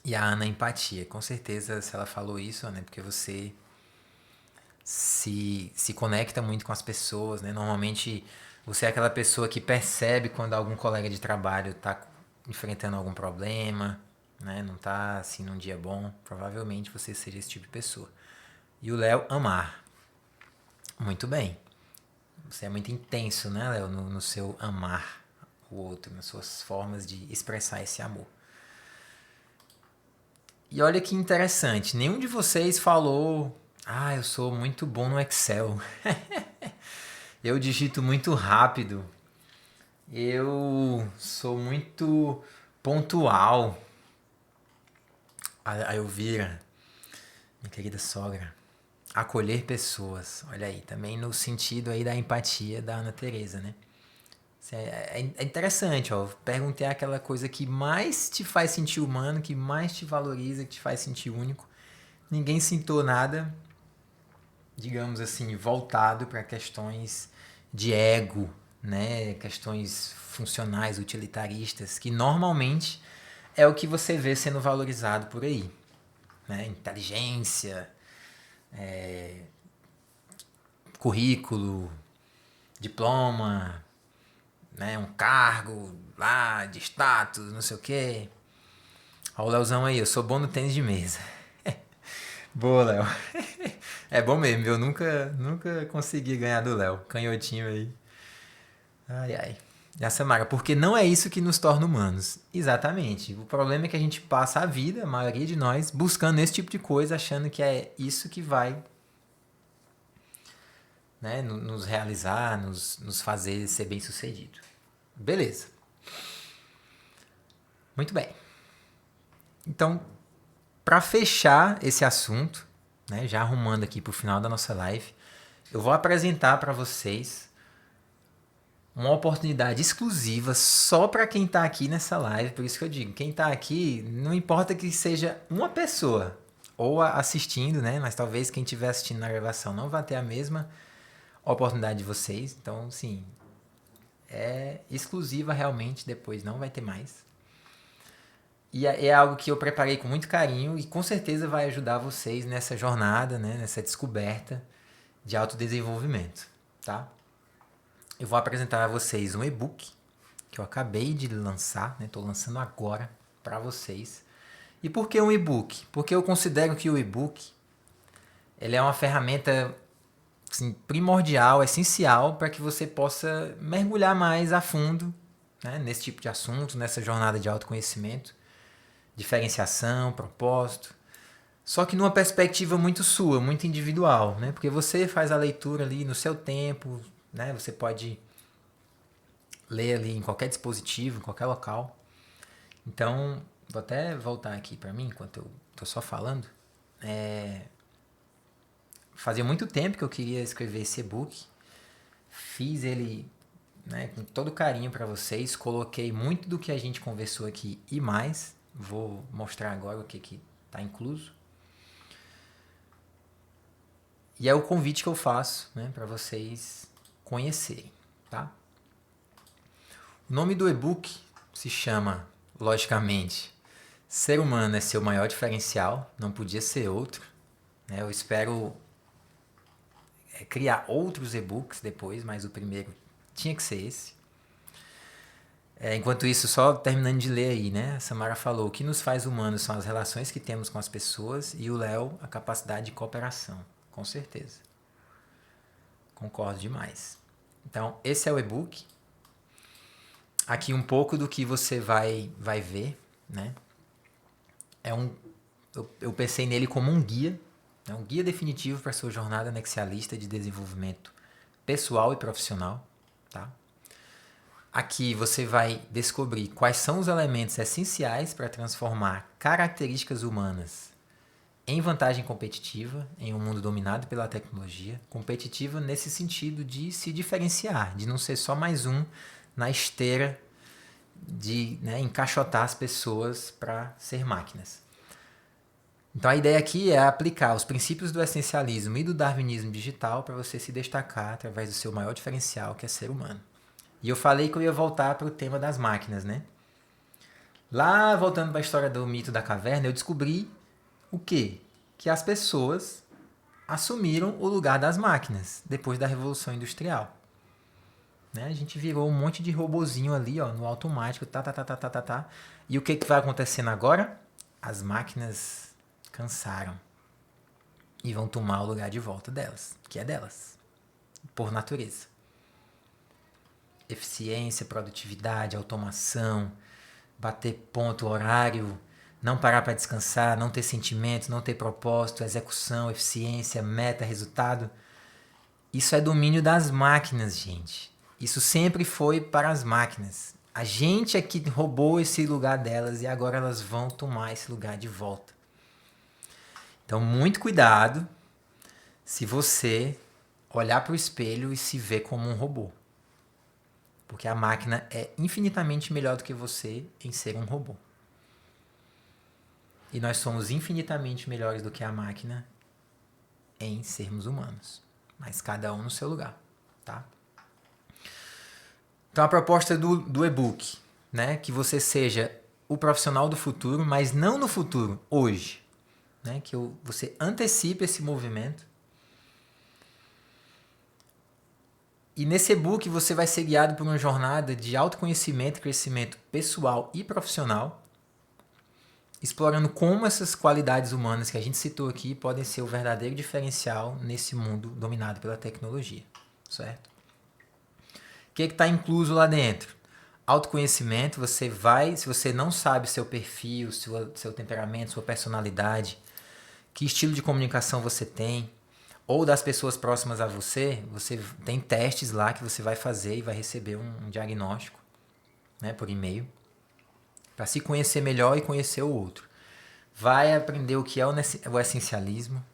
E a Ana, empatia. Com certeza, se ela falou isso, né? Porque você se conecta muito com as pessoas, né? Normalmente, você é aquela pessoa que percebe quando algum colega de trabalho está enfrentando algum problema. né? Não tá assim num dia bom, provavelmente você seja esse tipo de pessoa. E o Léo, amar. Muito bem. Você é muito intenso, né, Léo, no seu amar o outro, nas suas formas de expressar esse amor. E olha que interessante, nenhum de vocês falou: "Ah, eu sou muito bom no Excel. Eu digito muito rápido. Eu sou muito pontual." A Elvira, minha querida sogra, acolher pessoas. Olha aí, também no sentido aí da empatia da Ana Teresa, né? É interessante, ó. Perguntei aquela coisa que mais te faz sentir humano, que mais te valoriza, que te faz sentir único. Ninguém citou nada, digamos assim, voltado para questões de ego, né? Questões funcionais, utilitaristas, que normalmente é o que você vê sendo valorizado por aí, né? Inteligência, currículo, diploma, né? Um cargo lá de status, não sei o quê. Olha o Leozão aí, eu sou bom no tênis de mesa. Boa, Léo. É bom mesmo, eu nunca consegui ganhar do Léo. Canhotinho aí. Ai, ai. E a Samara, porque não é isso que nos torna humanos. Exatamente. O problema é que a gente passa a vida, a maioria de nós, buscando esse tipo de coisa, achando que é isso que vai, né, nos realizar, nos fazer ser bem-sucedido. Beleza. Muito bem. Então, para fechar esse assunto, né, já arrumando aqui para o final da nossa live, eu vou apresentar para vocês uma oportunidade exclusiva só para quem está aqui nessa live. Por isso que eu digo, quem está aqui, não importa que seja uma pessoa ou assistindo, né? Mas talvez quem estiver assistindo na gravação não vai ter a mesma oportunidade de vocês. Então, sim, é exclusiva realmente, depois não vai ter mais. E é algo que eu preparei com muito carinho e com certeza vai ajudar vocês nessa jornada, né? Nessa descoberta de autodesenvolvimento, tá? Eu vou apresentar a vocês um e-book que eu acabei de lançar, né? Estou lançando agora para vocês. E por que um e-book? Porque eu considero que o e-book ele é uma ferramenta assim, primordial, essencial para que você possa mergulhar mais a fundo, né? Nesse tipo de assunto, nessa jornada de autoconhecimento, diferenciação, propósito. Só que numa perspectiva muito sua, muito individual, né? Porque você faz a leitura ali no seu tempo, né? Você pode ler ali em qualquer dispositivo, em qualquer local. Então, vou até voltar aqui para mim, enquanto eu tô só falando. Fazia muito tempo que eu queria escrever esse e-book. Fiz ele, né, com todo carinho para vocês. Coloquei muito do que a gente conversou aqui e mais. Vou mostrar agora o que está incluso. E é o convite que eu faço, né, para vocês conhecerem, tá? O nome do e-book se chama, logicamente, Ser Humano é Seu Maior Diferencial, não podia ser outro. Né? Eu espero criar outros e-books depois, mas o primeiro tinha que ser esse. Enquanto isso, só terminando de ler aí, né? A Samara falou: o que nos faz humanos são as relações que temos com as pessoas, e o Léo, a capacidade de cooperação. Com certeza. Concordo demais. Então, esse é o e-book. Aqui um pouco do que você vai ver, né? Eu pensei nele como um guia, né? Um guia definitivo para a sua jornada nexialista de desenvolvimento pessoal e profissional, tá? Aqui você vai descobrir quais são os elementos essenciais para transformar características humanas em vantagem competitiva em um mundo dominado pela tecnologia. Competitiva nesse sentido de se diferenciar, de não ser só mais um na esteira de, né, encaixotar as pessoas para ser máquinas. Então a ideia aqui é aplicar os princípios do essencialismo e do darwinismo digital para você se destacar através do seu maior diferencial, que é ser humano. E eu falei que eu ia voltar para o tema das máquinas, né? Lá, voltando para a história do mito da caverna, eu descobri o quê? Que as pessoas assumiram o lugar das máquinas depois da Revolução Industrial. Né? A gente virou um monte de robozinho ali, ó, no automático, tá. E o que vai acontecendo agora? as máquinas cansaram e vão tomar o lugar de volta delas, que é delas, por natureza. Eficiência, produtividade, automação, bater ponto, horário, não parar para descansar, não ter sentimento, não ter propósito, execução, eficiência, meta, resultado. Isso é domínio das máquinas, gente. Isso sempre foi para as máquinas. A gente é que roubou esse lugar delas e agora elas vão tomar esse lugar de volta. Então, muito cuidado se você olhar para o espelho e se ver como um robô. Porque a máquina é infinitamente melhor do que você em ser um robô. E nós somos infinitamente melhores do que a máquina em sermos humanos. Mas cada um no seu lugar, tá? Então a proposta do e-book, né? Que você seja o profissional do futuro, mas não no futuro, hoje. Né? Que você antecipe esse movimento. E nesse e-book você vai ser guiado por uma jornada de autoconhecimento e crescimento pessoal e profissional, explorando como essas qualidades humanas que a gente citou aqui podem ser o verdadeiro diferencial nesse mundo dominado pela tecnologia, certo? O que está incluso lá dentro? Autoconhecimento, você vai, se você não sabe seu perfil, seu temperamento, sua personalidade, que estilo de comunicação você tem, ou das pessoas próximas a você, você tem testes lá que você vai fazer e vai receber um diagnóstico, né, por e-mail, para se conhecer melhor e conhecer o outro. Vai aprender o que é o essencialismo,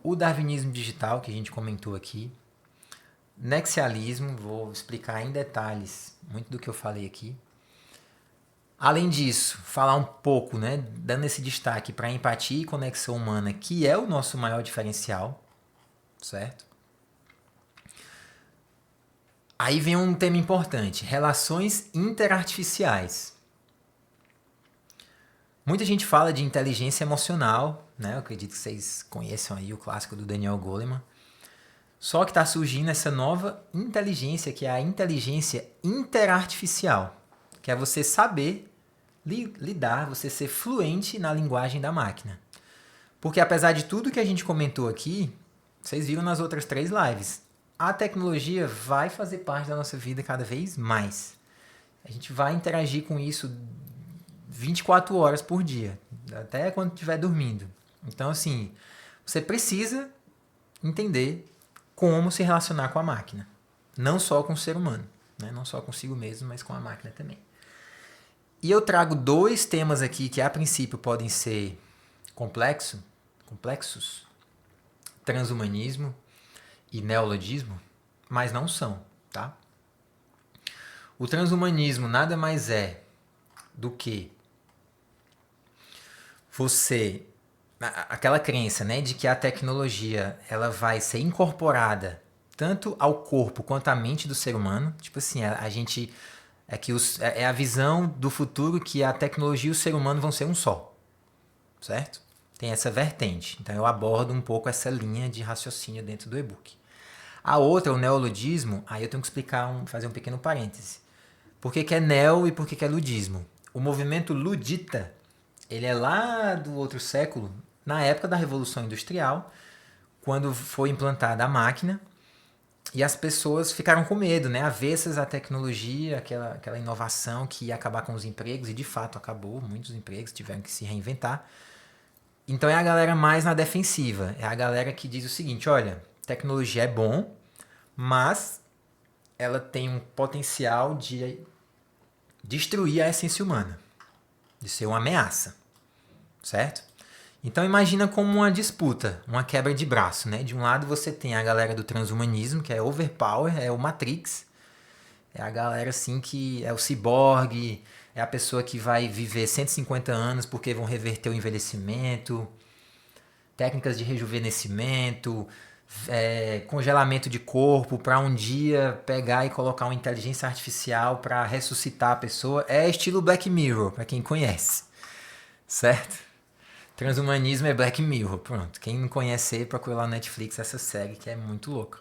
o darwinismo digital, que a gente comentou aqui, nexialismo, vou explicar em detalhes muito do que eu falei aqui. Além disso, falar um pouco, né, dando esse destaque para a empatia e conexão humana, que é o nosso maior diferencial, certo? Aí vem um tema importante, relações interartificiais. Muita gente fala de inteligência emocional, né? Eu acredito que vocês conheçam aí o clássico do Daniel Goleman. Só que está surgindo essa nova inteligência, que é a inteligência interartificial, que é você saber lidar, você ser fluente na linguagem da máquina. Porque apesar de tudo que a gente comentou aqui, vocês viram nas outras 3 lives, a tecnologia vai fazer parte da nossa vida cada vez mais. A gente vai interagir com isso 24 horas por dia, até quando estiver dormindo. Então, assim, você precisa entender como se relacionar com a máquina. Não só com o ser humano, né? Não só consigo mesmo, mas com a máquina também. E eu trago 2 temas aqui que a princípio podem ser complexos, transhumanismo e neologismo, mas não são, tá? O transhumanismo nada mais é do que aquela crença, né, de que a tecnologia ela vai ser incorporada tanto ao corpo quanto à mente do ser humano. Tipo assim, a gente é a visão do futuro que a tecnologia e o ser humano vão ser um só, certo? Tem essa vertente. Então eu abordo um pouco essa linha de raciocínio dentro do e-book. A outra, o neoludismo, aí eu tenho que explicar, fazer um pequeno parêntese. Por que é neo e por que é ludismo? O movimento ludita, ele é lá do outro século, na época da Revolução Industrial, quando foi implantada a máquina, e as pessoas ficaram com medo, né? Avessas à tecnologia, aquela inovação que ia acabar com os empregos, e de fato acabou, muitos empregos tiveram que se reinventar. Então é a galera mais na defensiva, é a galera que diz o seguinte, olha, tecnologia é bom, mas ela tem um potencial de destruir a essência humana, de ser uma ameaça, certo? Então imagina como uma disputa, uma quebra de braço, né? De um lado você tem a galera do transhumanismo, que é overpower, é o Matrix, é a galera assim que é o ciborgue, é a pessoa que vai viver 150 anos porque vão reverter o envelhecimento, técnicas de rejuvenescimento, congelamento de corpo para um dia pegar e colocar uma inteligência artificial para ressuscitar a pessoa. É estilo Black Mirror, para quem conhece, certo? Transhumanismo é Black Mirror, pronto. Quem não conhece, procura lá no Netflix essa série que é muito louca.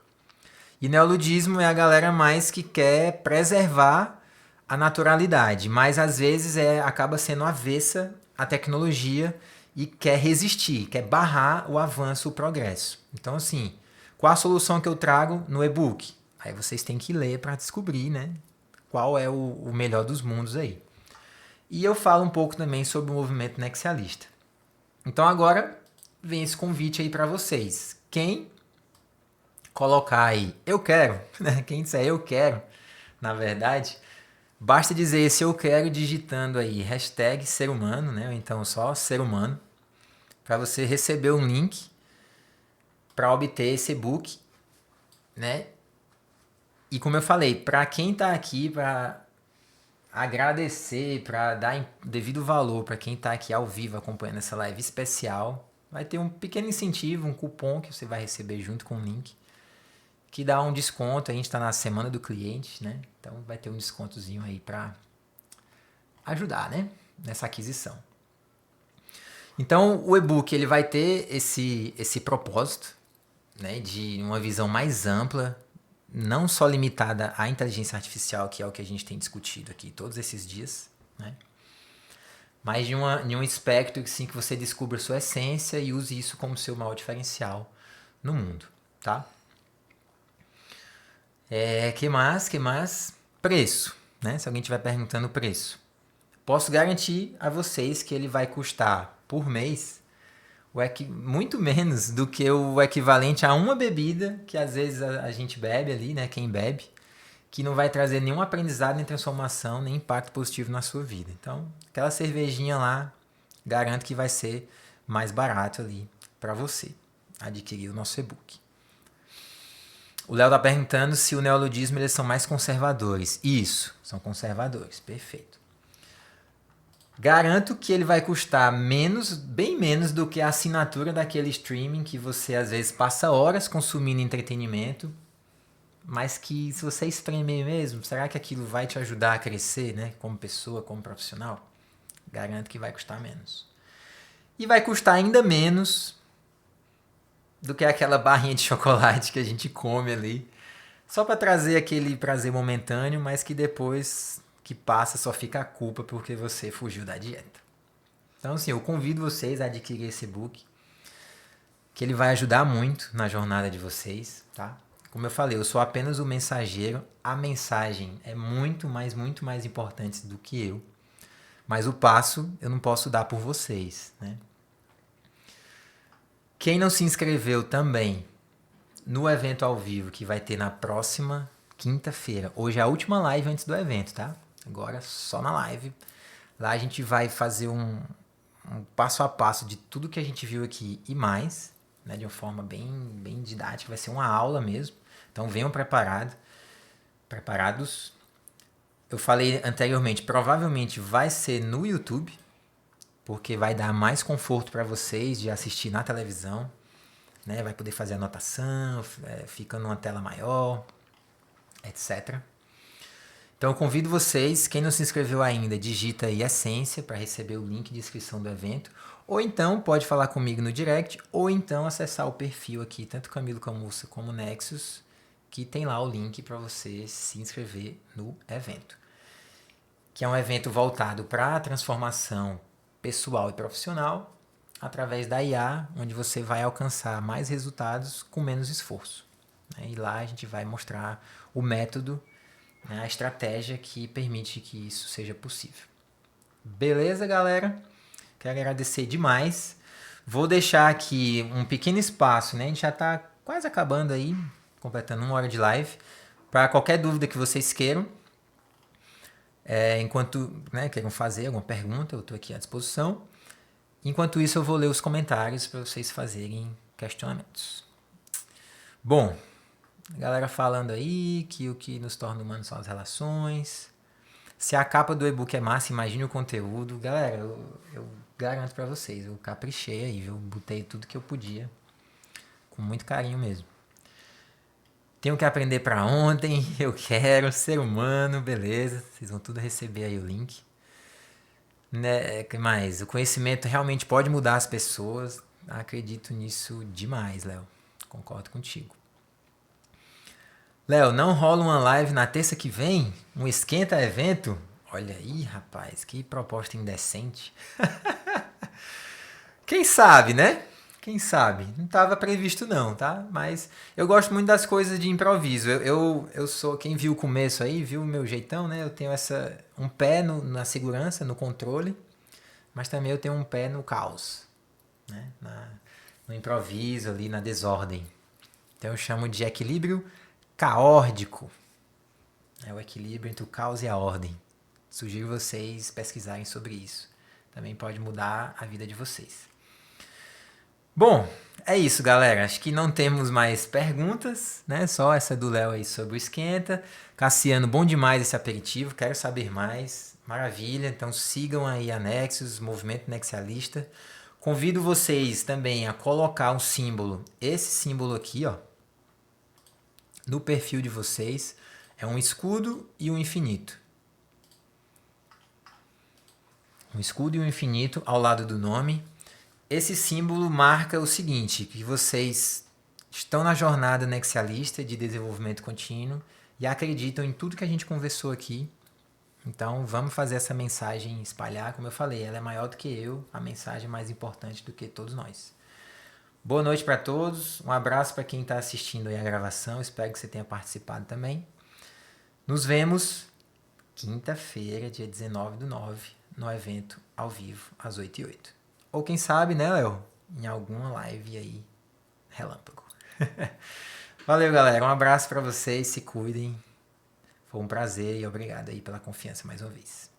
E neoludismo é a galera mais que quer preservar a naturalidade, mas às vezes acaba sendo avessa a tecnologia e quer resistir, quer barrar o avanço, o progresso. Então, assim, qual a solução que eu trago no e-book? Aí vocês têm que ler para descobrir, né, qual é o melhor dos mundos aí. E eu falo um pouco também sobre o movimento nexialista. Então agora vem esse convite aí para vocês. Quem colocar aí eu quero, né? Quem disser eu quero, na verdade, basta dizer esse eu quero digitando aí hashtag ser humano, né? Ou então só ser humano, para você receber um link para obter esse e-book, né? E como eu falei, para quem está aqui para agradecer, para dar devido valor para quem está aqui ao vivo acompanhando essa live especial, vai ter um pequeno incentivo, um cupom que você vai receber junto com o link, que dá um desconto. A gente está na semana do cliente, né? Então vai ter um descontozinho aí para ajudar, né? Nessa aquisição. Então o e-book ele vai ter esse propósito, né? De uma visão mais ampla, não só limitada à inteligência artificial, que é o que a gente tem discutido aqui todos esses dias, né? Mas de um espectro assim, que você descubra a sua essência e use isso como seu maior diferencial no mundo, tá? Que mais? Preço, né? Se alguém estiver perguntando o preço. Posso garantir a vocês que ele vai custar por mês muito menos do que o equivalente a uma bebida que às vezes a gente bebe ali, né? Quem bebe, que não vai trazer nenhum aprendizado, nem transformação, nem impacto positivo na sua vida. Então, aquela cervejinha lá, garanto que vai ser mais barato ali para você adquirir o nosso e-book. O Léo tá perguntando se o neologismo eles são mais conservadores. Isso, são conservadores, perfeito. Garanto que ele vai custar menos, bem menos do que a assinatura daquele streaming que você às vezes passa horas consumindo entretenimento, mas que se você espremer mesmo, será que aquilo vai te ajudar a crescer, né? Como pessoa, como profissional? Garanto que vai custar menos. E vai custar ainda menos do que aquela barrinha de chocolate que a gente come ali, só para trazer aquele prazer momentâneo, mas que depois que passa só fica a culpa porque você fugiu da dieta. Então, assim, eu convido vocês a adquirir esse e-book, que ele vai ajudar muito na jornada de vocês, tá? Como eu falei, eu sou apenas o mensageiro, a mensagem é muito mais importante do que eu, mas o passo eu não posso dar por vocês, né? Quem não se inscreveu também no evento ao vivo que vai ter na próxima quinta-feira. Hoje é a última live antes do evento, tá? Agora só na live. Lá a gente vai fazer um passo a passo de tudo que a gente viu aqui e mais, né? De uma forma bem didática. Vai ser uma aula mesmo. Então venham preparados. Eu falei anteriormente, provavelmente vai ser no YouTube, porque vai dar mais conforto para vocês de assistir na televisão, né? Vai poder fazer anotação, fica numa tela maior, etc. Então eu convido vocês, quem não se inscreveu ainda, digita aí Essência para receber o link de inscrição do evento, ou então pode falar comigo no direct, ou então acessar o perfil aqui, tanto Camilo Camussa como Nexus, que tem lá o link para você se inscrever no evento, que é um evento voltado para a transformação pessoal e profissional, através da IA, onde você vai alcançar mais resultados com menos esforço. E lá a gente vai mostrar o método, né, a estratégia que permite que isso seja possível. Beleza, galera? Quero agradecer demais. Vou deixar aqui um pequeno espaço, né? A gente já está quase acabando aí, completando 1 hora de live, para qualquer dúvida que vocês queiram. Enquanto queiram fazer alguma pergunta, eu estou aqui à disposição. Enquanto isso, eu vou ler os comentários para vocês fazerem questionamentos. Bom, a galera falando aí que o que nos torna humanos são as relações. Se a capa do e-book é massa, imagine o conteúdo. Galera, eu garanto para vocês, eu caprichei aí, eu botei tudo que eu podia, com muito carinho mesmo. Tenho que aprender para ontem, eu quero, ser humano, beleza. Vocês vão tudo receber aí o link. Né, que mais? O conhecimento realmente pode mudar as pessoas. Acredito nisso demais, Léo. Concordo contigo. Léo, não rola uma live na terça que vem? Um esquenta evento? Olha aí, rapaz, que proposta indecente. Quem sabe, né? Quem sabe? Não estava previsto não, tá? Mas eu gosto muito das coisas de improviso. Eu sou, quem viu o começo aí, viu o meu jeitão, né? Eu tenho um pé na segurança, no controle, mas também eu tenho um pé no caos, né? No improviso ali, na desordem. Então eu chamo de equilíbrio caórdico. É o equilíbrio entre o caos e a ordem. Sugiro vocês pesquisarem sobre isso. Também pode mudar a vida de vocês. Bom, é isso, galera. Acho que não temos mais perguntas, né? Só essa do Léo aí sobre o esquenta. Cassiano, bom demais esse aperitivo. Quero saber mais. Maravilha. Então sigam aí a Nexus, Movimento Nexialista. Convido vocês também a colocar um símbolo, esse símbolo aqui, ó, no perfil de vocês. É um escudo e um infinito. Um escudo e um infinito ao lado do nome. Esse símbolo marca o seguinte, que vocês estão na jornada nexialista de desenvolvimento contínuo e acreditam em tudo que a gente conversou aqui. Então vamos fazer essa mensagem espalhar, como eu falei, ela é maior do que eu, a mensagem é mais importante do que todos nós. Boa noite para todos, um abraço para quem está assistindo aí a gravação, espero que você tenha participado também. Nos vemos quinta-feira, dia 19/9, no evento ao vivo, às 8h08. Ou quem sabe, né, Léo? Em alguma live aí, relâmpago. Valeu, galera. Um abraço para vocês, se cuidem. Foi um prazer e obrigado aí pela confiança mais uma vez.